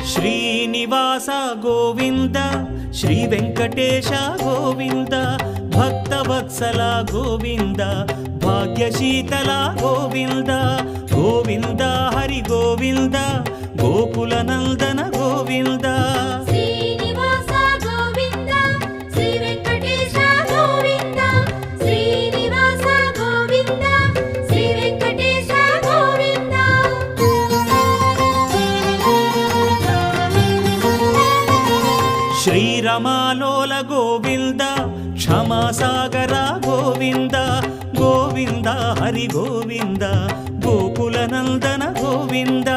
Srinivasa Govinda Shri Venkatesha Govinda Bhaktavatsala Govinda భాగ్యశీతల Govinda Govinda Hari Govinda Gokula Nandana Govinda Srinivasa Govinda Shri Venkatesha Govinda Srinivasa Govinda Shri Venkatesha Govinda శ్రీరమాలోల Govinda క్షమాసాగర Govinda Govinda Hari Govinda Gokula Nandana Govinda